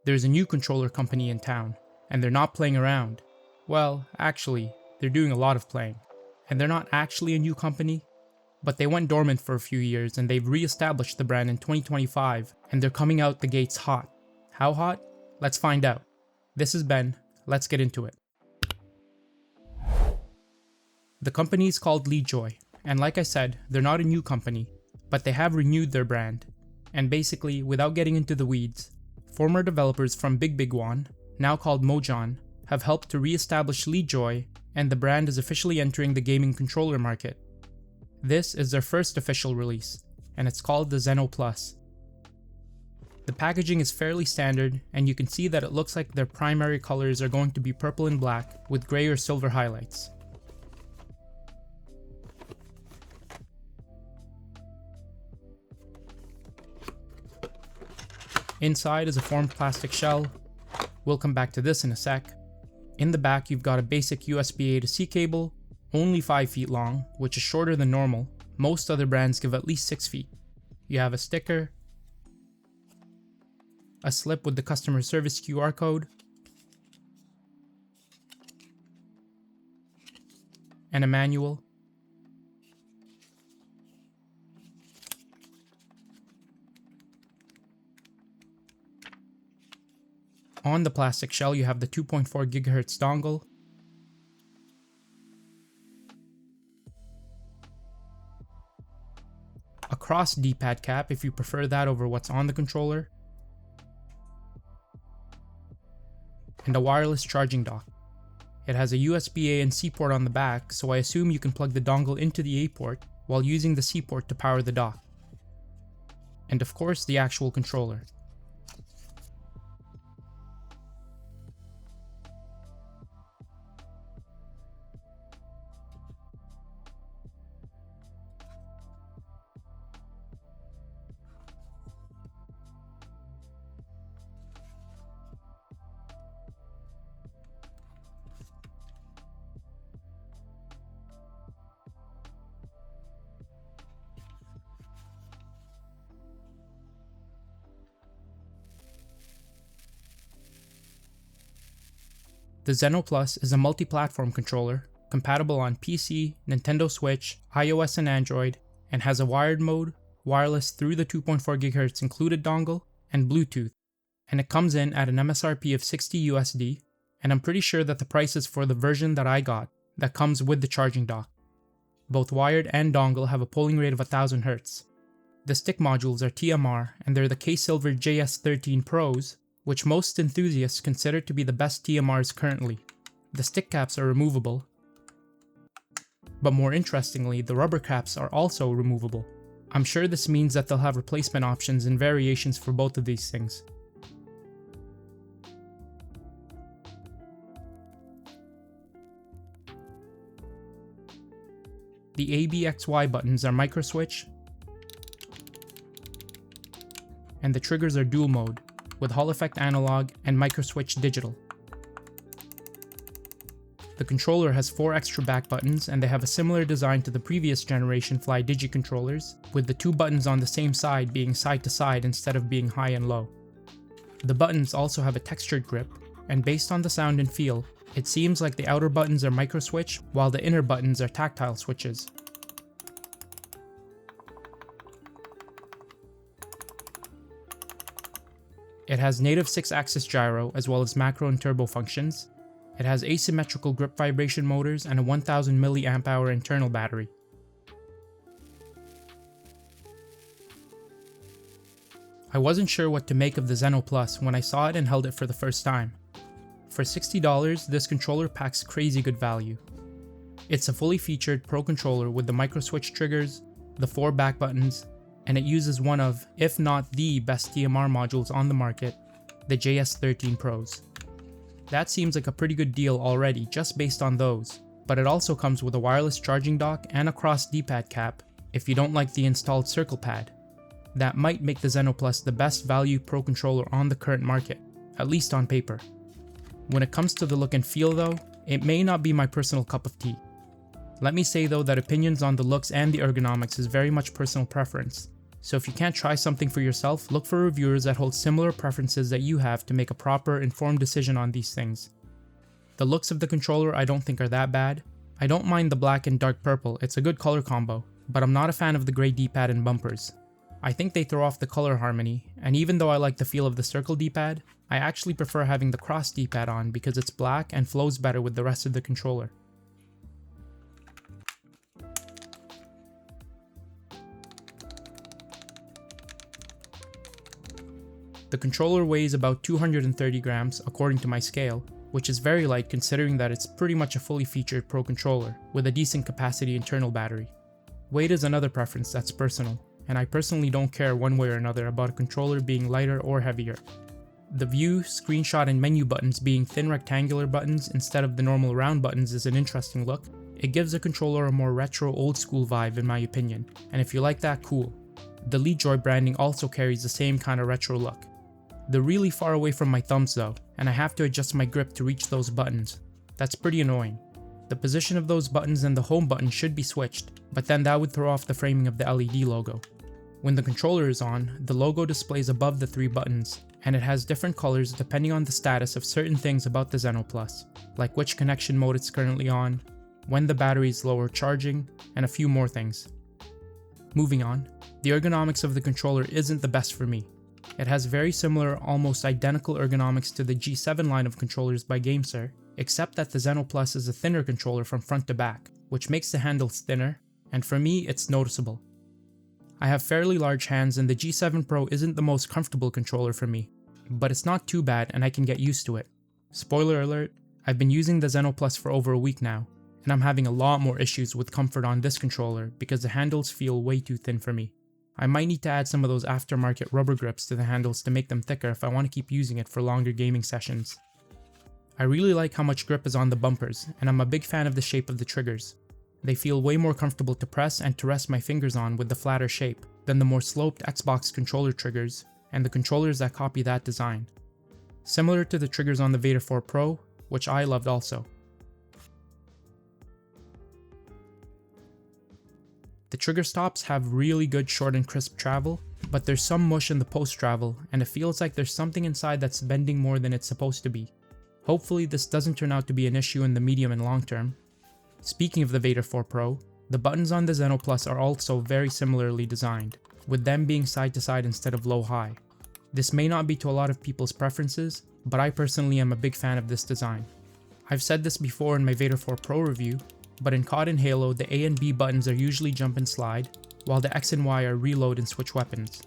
There's a new controller company in town, and they're not playing around. Well, actually, they're doing a lot of playing. And they're not actually a new company, but they went dormant for a few years and they've re-established the brand in 2025, and they're coming out the gates hot. How hot? Let's find out. This is Ben, let's get into it. The company is called Leadjoy, and like I said, they're not a new company, but they have renewed their brand. And basically, without getting into the weeds, former developers from Big One, now called Mojang, have helped to re-establish Leadjoy, and the brand is officially entering the gaming controller market. This is their first official release, and it's called the Xeno Plus. The packaging is fairly standard, and you can see that it looks like their primary colors are going to be purple and black with gray or silver highlights. Inside is a formed plastic shell. We'll come back to this in a sec. In the back, you've got a basic USB A to C cable, only 5 feet long, which is shorter than normal. Most other brands give at least 6 feet. You have a sticker, a slip with the customer service QR code, and a manual. On the plastic shell, you have the 2.4 GHz dongle, a cross D-pad cap if you prefer that over what's on the controller, and a wireless charging dock. It has a USB A and C port on the back, so I assume you can plug the dongle into the A port while using the C port to power the dock. And of course, the actual controller. The Xeno Plus is a multi-platform controller, compatible on PC, Nintendo Switch, iOS and Android, and has a wired mode, wireless through the 2.4 GHz included dongle, and Bluetooth. And it comes in at an MSRP of $60 USD, and I'm pretty sure that the price is for the version that I got, that comes with the charging dock. Both wired and dongle have a polling rate of 1000 Hz. The stick modules are TMR, and they're the K-Silver JS13 Pros, which most enthusiasts consider to be the best TMRs currently. The stick caps are removable, but more interestingly, the rubber caps are also removable. I'm sure this means that they'll have replacement options and variations for both of these things. The ABXY buttons are micro switch, and the triggers are dual mode, with Hall effect analog and microswitch digital. The controller has 4 extra back buttons, and they have a similar design to the previous generation Fly Digi controllers, with the 2 buttons on the same side being side to side instead of being high and low. The buttons also have a textured grip, and based on the sound and feel, it seems like the outer buttons are microswitch while the inner buttons are tactile switches. It has native 6-axis gyro as well as macro and turbo functions. It has asymmetrical grip vibration motors and a 1000 mAh internal battery. I wasn't sure what to make of the Xeno Plus when I saw it and held it for the first time. For $60, this controller packs crazy good value. It's a fully featured Pro controller with the microswitch triggers, the 4 back buttons, and it uses one of, if not the best TMR modules on the market, the JS13 Pros. That seems like a pretty good deal already just based on those, but it also comes with a wireless charging dock and a cross D-pad cap if you don't like the installed circle pad. That might make the Xeno Plus the best value Pro controller on the current market, at least on paper. When it comes to the look and feel though, it may not be my personal cup of tea. Let me say though that opinions on the looks and the ergonomics is very much personal preference, So if you can't try something for yourself, look for reviewers that hold similar preferences that you have to make a proper, informed decision on these things. The looks of the controller I don't think are that bad. I don't mind the black and dark purple, it's a good color combo, but I'm not a fan of the grey D-pad and bumpers. I think they throw off the color harmony, and even though I like the feel of the circle D-pad, I actually prefer having the cross D-pad on because it's black and flows better with the rest of the controller. The controller weighs about 230 grams according to my scale, which is very light considering that it's pretty much a fully featured Pro controller with a decent capacity internal battery. Weight is another preference that's personal, and I personally don't care one way or another about a controller being lighter or heavier. The view, screenshot, and menu buttons being thin rectangular buttons instead of the normal round buttons is an interesting look. It gives the controller a more retro old school vibe in my opinion, and if you like that, cool. The Leadjoy branding also carries the same kind of retro look. They're really far away from my thumbs though, and I have to adjust my grip to reach those buttons. That's pretty annoying. The position of those buttons and the home button should be switched, but then that would throw off the framing of the LED logo. When the controller is on, the logo displays above the 3 buttons, and it has different colors depending on the status of certain things about the Xeno Plus, like which connection mode it's currently on, when the battery is low or charging, and a few more things. Moving on, the ergonomics of the controller isn't the best for me. It has very similar, almost identical ergonomics to the G7 line of controllers by GameSir, except that the Xeno Plus is a thinner controller from front to back, which makes the handles thinner, and for me it's noticeable. I have fairly large hands and the G7 Pro isn't the most comfortable controller for me, but it's not too bad and I can get used to it. Spoiler alert, I've been using the Xeno Plus for over a week now, and I'm having a lot more issues with comfort on this controller because the handles feel way too thin for me. I might need to add some of those aftermarket rubber grips to the handles to make them thicker if I want to keep using it for longer gaming sessions. I really like how much grip is on the bumpers, and I'm a big fan of the shape of the triggers. They feel way more comfortable to press and to rest my fingers on with the flatter shape than the more sloped Xbox controller triggers and the controllers that copy that design. Similar to the triggers on the Vader 4 Pro, which I loved also. The trigger stops have really good short and crisp travel, but there's some mush in the post travel and it feels like there's something inside that's bending more than it's supposed to be. Hopefully this doesn't turn out to be an issue in the medium and long term. Speaking of the Vader 4 Pro, the buttons on the Xeno Plus are also very similarly designed, with them being side to side instead of low-high. This may not be to a lot of people's preferences, but I personally am a big fan of this design. I've said this before in my Vader 4 Pro review, but in COD and Halo, the A and B buttons are usually jump and slide, while the X and Y are reload and switch weapons.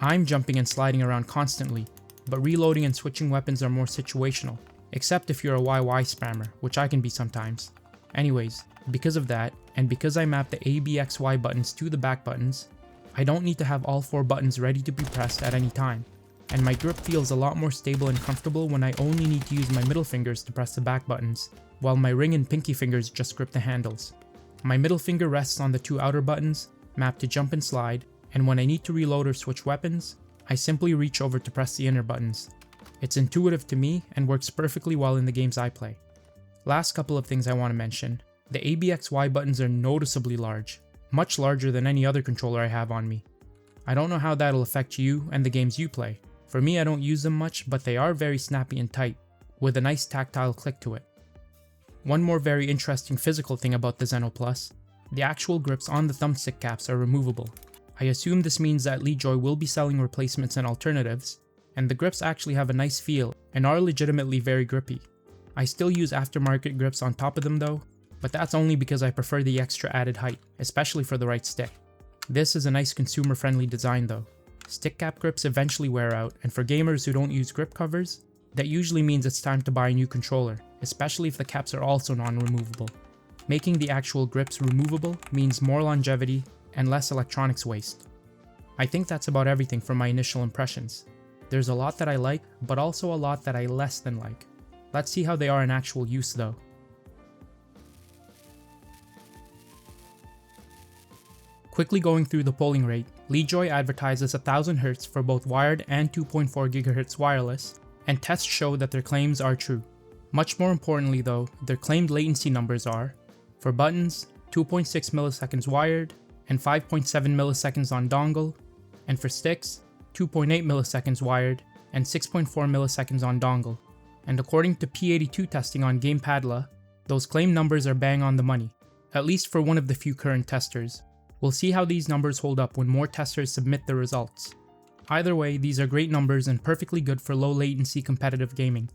I'm jumping and sliding around constantly, but reloading and switching weapons are more situational, except if you're a YY spammer, which I can be sometimes. Anyways, because of that, and because I map the A, B, X, Y buttons to the back buttons, I don't need to have all 4 buttons ready to be pressed at any time, and my grip feels a lot more stable and comfortable when I only need to use my middle fingers to press the back buttons, while my ring and pinky fingers just grip the handles. My middle finger rests on the 2 outer buttons, mapped to jump and slide, and when I need to reload or switch weapons, I simply reach over to press the inner buttons. It's intuitive to me and works perfectly well in the games I play. Last couple of things I want to mention. The ABXY buttons are noticeably large, much larger than any other controller I have on me. I don't know how that'll affect you and the games you play. For me, I don't use them much, but they are very snappy and tight, with a nice tactile click to it. One more very interesting physical thing about the Xeno Plus, the actual grips on the thumbstick caps are removable. I assume this means that Leadjoy will be selling replacements and alternatives, and the grips actually have a nice feel and are legitimately very grippy. I still use aftermarket grips on top of them though, but that's only because I prefer the extra added height, especially for the right stick. This is a nice consumer-friendly design though. Stick cap grips eventually wear out, and for gamers who don't use grip covers, that usually means it's time to buy a new controller, especially if the caps are also non-removable. Making the actual grips removable means more longevity and less electronics waste. I think that's about everything from my initial impressions. There's a lot that I like, but also a lot that I less than like. Let's see how they are in actual use though. Quickly going through the polling rate, Leadjoy advertises 1000 Hz for both wired and 2.4 GHz wireless, and tests show that their claims are true. Much more importantly though, their claimed latency numbers are, for buttons, 2.6 milliseconds wired, and 5.7 milliseconds on dongle, and for sticks, 2.8 milliseconds wired and 6.4 milliseconds on dongle. And according to P82 testing on GamePadla, those claimed numbers are bang on the money, at least for one of the few current testers. We'll see how these numbers hold up when more testers submit the results. Either way, these are great numbers and perfectly good for low latency competitive gaming.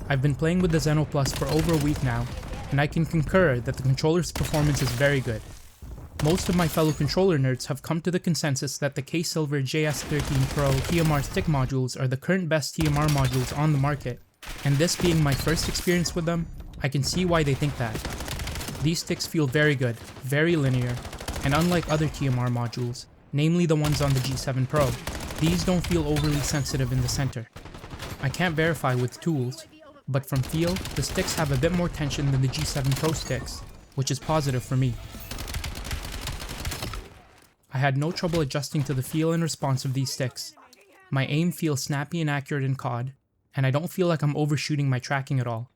I've been playing with the Xeno Plus for over a week now, and I can concur that the controller's performance is very good. Most of my fellow controller nerds have come to the consensus that the K-Silver JS13 Pro TMR stick modules are the current best TMR modules on the market, and this being my first experience with them, I can see why they think that. These sticks feel very good, very linear, and unlike other TMR modules, namely the ones on the G7 Pro, these don't feel overly sensitive in the center. I can't verify with tools, but from feel, the sticks have a bit more tension than the G7 Pro sticks, which is positive for me. I had no trouble adjusting to the feel and response of these sticks. My aim feels snappy and accurate in COD, and I don't feel like I'm overshooting my tracking at all.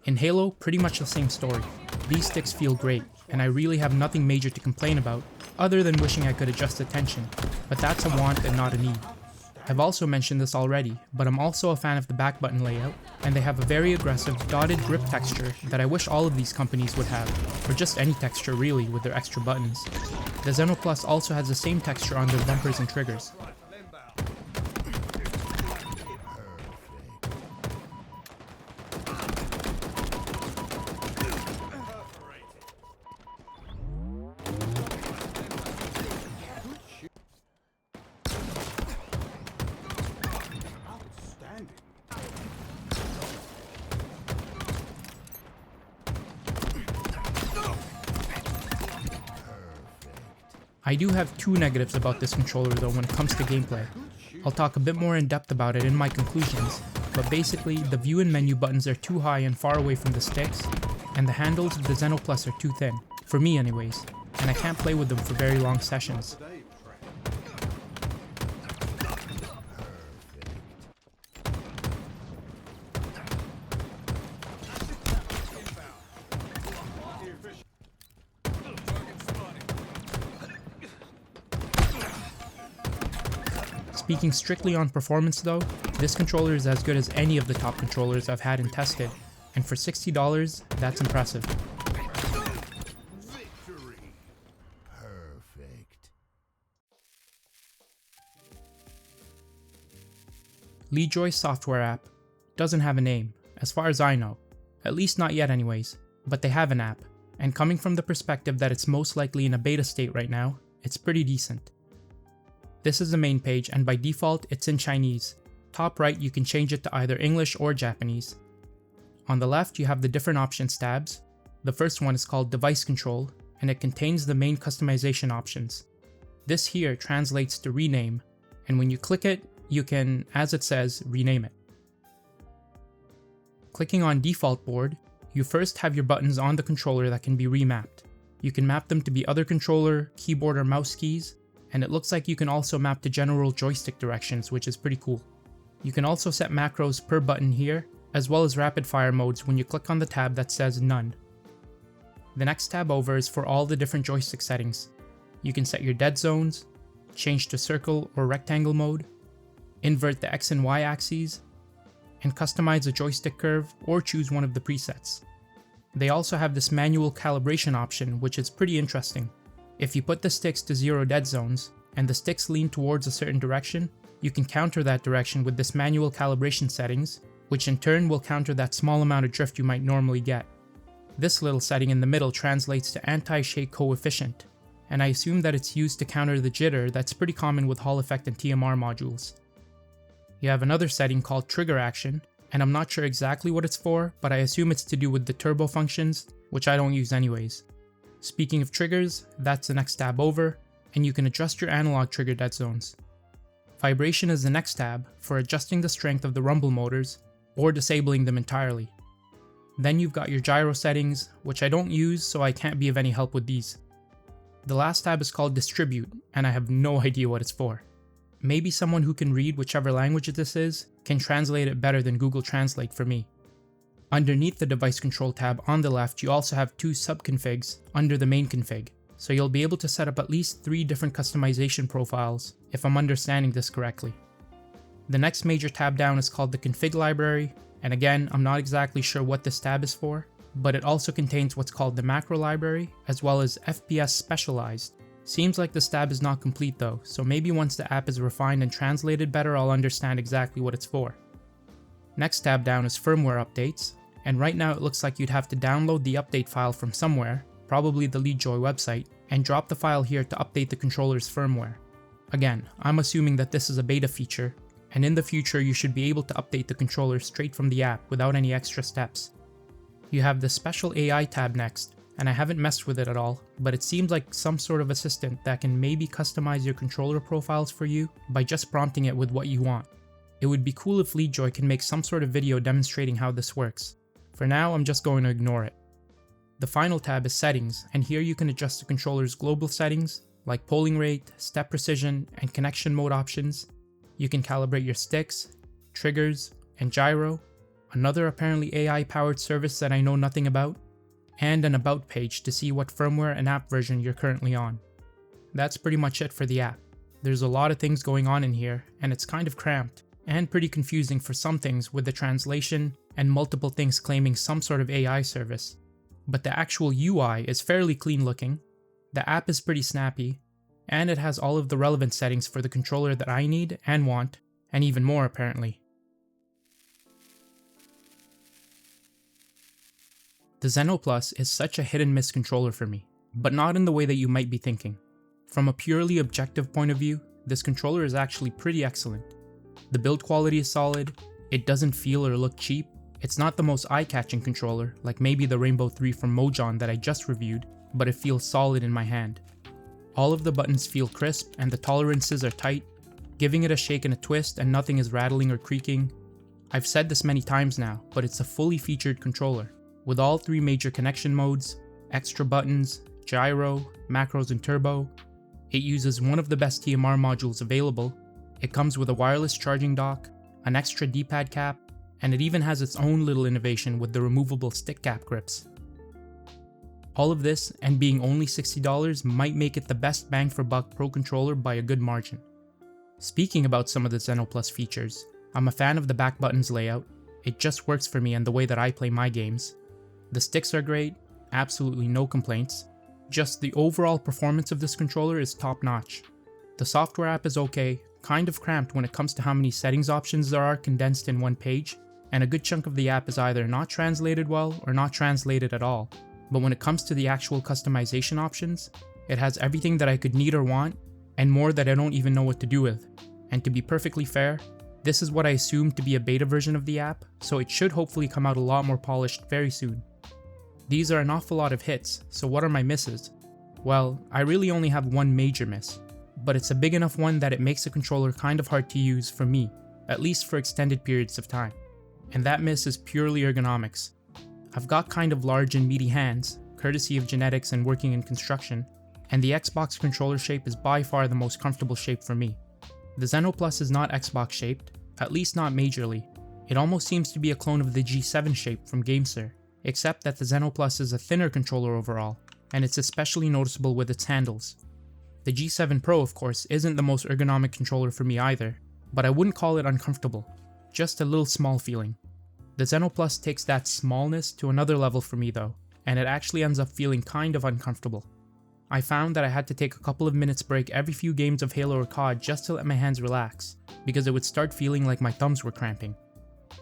In Halo, pretty much the same story. These sticks feel great, and I really have nothing major to complain about, other than wishing I could adjust the tension, but that's a want and not a need. I've also mentioned this already, but I'm also a fan of the back button layout, and they have a very aggressive dotted grip texture that I wish all of these companies would have, or just any texture really with their extra buttons. The Xeno Plus also has the same texture on their bumpers and triggers. I do have two negatives about this controller though when it comes to gameplay. I'll talk a bit more in depth about it in my conclusions, but basically the view and menu buttons are too high and far away from the sticks, and the handles of the Xeno Plus are too thin, for me anyways, and I can't play with them for very long sessions. Speaking strictly on performance though, this controller is as good as any of the top controllers I've had and tested, and for $60, that's impressive. Victory. Perfect. Leadjoy software app doesn't have a name, as far as I know, at least not yet anyways, but they have an app, and coming from the perspective that it's most likely in a beta state right now, it's pretty decent. This is the main page, and by default it's in Chinese. Top right you can change it to either English or Japanese. On the left you have the different options tabs. The first one is called Device Control, and it contains the main customization options. This here translates to rename, and when you click it, you can, as it says, rename it. Clicking on Default Board, you first have your buttons on the controller that can be remapped. You can map them to be other controller, keyboard or mouse keys, and it looks like you can also map to general joystick directions, which is pretty cool. You can also set macros per button here, as well as rapid fire modes when you click on the tab that says None. The next tab over is for all the different joystick settings. You can set your dead zones, change to circle or rectangle mode, invert the X and Y axes, and customize a joystick curve or choose one of the presets. They also have this manual calibration option, which is pretty interesting. If you put the sticks to 0 dead zones, and the sticks lean towards a certain direction, you can counter that direction with this manual calibration settings, which in turn will counter that small amount of drift you might normally get. This little setting in the middle translates to anti-shake coefficient, and I assume that it's used to counter the jitter that's pretty common with Hall effect and TMR modules. You have another setting called trigger action, and I'm not sure exactly what it's for, but I assume it's to do with the turbo functions, which I don't use anyways. Speaking of triggers, that's the next tab over, and you can adjust your analog trigger dead zones. Vibration is the next tab for adjusting the strength of the rumble motors or disabling them entirely. Then you've got your gyro settings, which I don't use so I can't be of any help with these. The last tab is called Distribute, and I have no idea what it's for. Maybe someone who can read whichever language this is can translate it better than Google Translate for me. Underneath the device control tab on the left, you also have 2 subconfigs under the main config, so you'll be able to set up at least 3 different customization profiles if I'm understanding this correctly. The next major tab down is called the config library, and again, I'm not exactly sure what this tab is for, but it also contains what's called the macro library, as well as FPS specialized. Seems like this tab is not complete though, so maybe once the app is refined and translated better, I'll understand exactly what it's for. Next tab down is firmware updates, and right now it looks like you'd have to download the update file from somewhere, probably the Leadjoy website, and drop the file here to update the controller's firmware. Again, I'm assuming that this is a beta feature, and in the future you should be able to update the controller straight from the app without any extra steps. You have the special AI tab next, and I haven't messed with it at all, but it seems like some sort of assistant that can maybe customize your controller profiles for you by just prompting it with what you want. It would be cool if Leadjoy can make some sort of video demonstrating how this works. For now, I'm just going to ignore it. The final tab is settings, and here you can adjust the controller's global settings, like polling rate, step precision, and connection mode options. You can calibrate your sticks, triggers, and gyro, another apparently AI-powered service that I know nothing about, and an about page to see what firmware and app version you're currently on. That's pretty much it for the app. There's a lot of things going on in here, and it's kind of cramped, and pretty confusing for some things with the translation and multiple things claiming some sort of AI service. But the actual UI is fairly clean looking, the app is pretty snappy, and it has all of the relevant settings for the controller that I need and want, and even more apparently. The Xeno Plus is such a hit and miss controller for me, but not in the way that you might be thinking. From a purely objective point of view, this controller is actually pretty excellent. The build quality is solid, it doesn't feel or look cheap, it's not the most eye-catching controller like maybe the Rainbow 3 from Mojang that I just reviewed, but it feels solid in my hand. All of the buttons feel crisp and the tolerances are tight, giving it a shake and a twist and nothing is rattling or creaking. I've said this many times now, but it's a fully featured controller, with all 3 major connection modes, extra buttons, gyro, macros and turbo. It uses one of the best TMR modules available, it comes with a wireless charging dock, an extra D-pad cap, and it even has its own little innovation with the removable stick cap grips. All of this, and being only $60, might make it the best bang for buck pro controller by a good margin. Speaking about some of the Xeno Plus features, I'm a fan of the back buttons layout, it just works for me and the way that I play my games. The sticks are great, absolutely no complaints, just the overall performance of this controller is top notch. The software app is okay, kind of cramped when it comes to how many settings options there are condensed in one page, and a good chunk of the app is either not translated well or not translated at all. But when it comes to the actual customization options, it has everything that I could need or want, and more that I don't even know what to do with. And to be perfectly fair, this is what I assumed to be a beta version of the app, so it should hopefully come out a lot more polished very soon. These are an awful lot of hits, so what are my misses? Well, I really only have one major miss, but it's a big enough one that it makes the controller kind of hard to use for me, at least for extended periods of time. And that miss is purely ergonomics. I've got kind of large and meaty hands, courtesy of genetics and working in construction, and the Xbox controller shape is by far the most comfortable shape for me. The Xeno Plus is not Xbox shaped, at least not majorly. It almost seems to be a clone of the G7 shape from GameSir, except that the Xeno Plus is a thinner controller overall, and it's especially noticeable with its handles. The G7 Pro, of course, isn't the most ergonomic controller for me either, but I wouldn't call it uncomfortable, just a little small feeling. The Xeno Plus takes that smallness to another level for me though, and it actually ends up feeling kind of uncomfortable. I found that I had to take a couple of minutes break every few games of Halo or COD just to let my hands relax, because it would start feeling like my thumbs were cramping.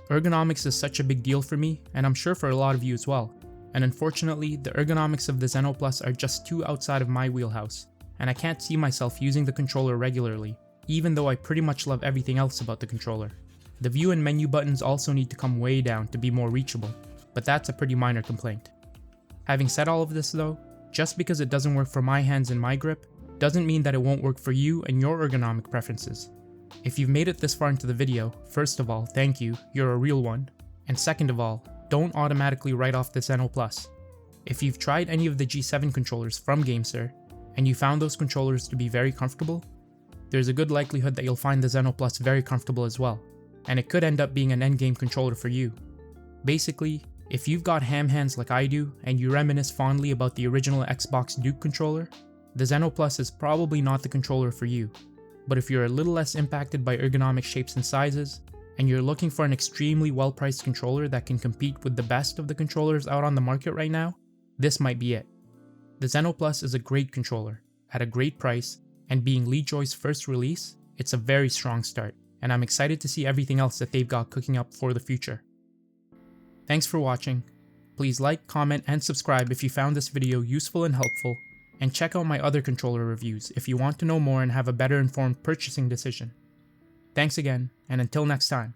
Ergonomics is such a big deal for me, and I'm sure for a lot of you as well, and unfortunately the ergonomics of the Xeno Plus are just too outside of my wheelhouse, and I can't see myself using the controller regularly, even though I pretty much love everything else about the controller. The view and menu buttons also need to come way down to be more reachable, but that's a pretty minor complaint. Having said all of this though, Just because it doesn't work for my hands and my grip, doesn't mean that it won't work for you and your ergonomic preferences. If you've made it this far into the video, first of all, thank you, you're a real one. And second of all, don't automatically write off the Xeno Plus. If you've tried any of the G7 controllers from GameSir, and you found those controllers to be very comfortable, there's a good likelihood that you'll find the Xeno Plus very comfortable as well, and it could end up being an endgame controller for you. Basically, if you've got ham hands like I do, and you reminisce fondly about the original Xbox Duke controller, the Xeno Plus is probably not the controller for you. But if you're a little less impacted by ergonomic shapes and sizes, and you're looking for an extremely well-priced controller that can compete with the best of the controllers out on the market right now, this might be it. The Xeno Plus is a great controller, at a great price, and being Leadjoy's first release, it's a very strong start, and I'm excited to see everything else that they've got cooking up for the future. Thanks for watching. Please like, comment, and subscribe if you found this video useful and helpful, and check out my other controller reviews if you want to know more and have a better informed purchasing decision. Thanks again, and until next time.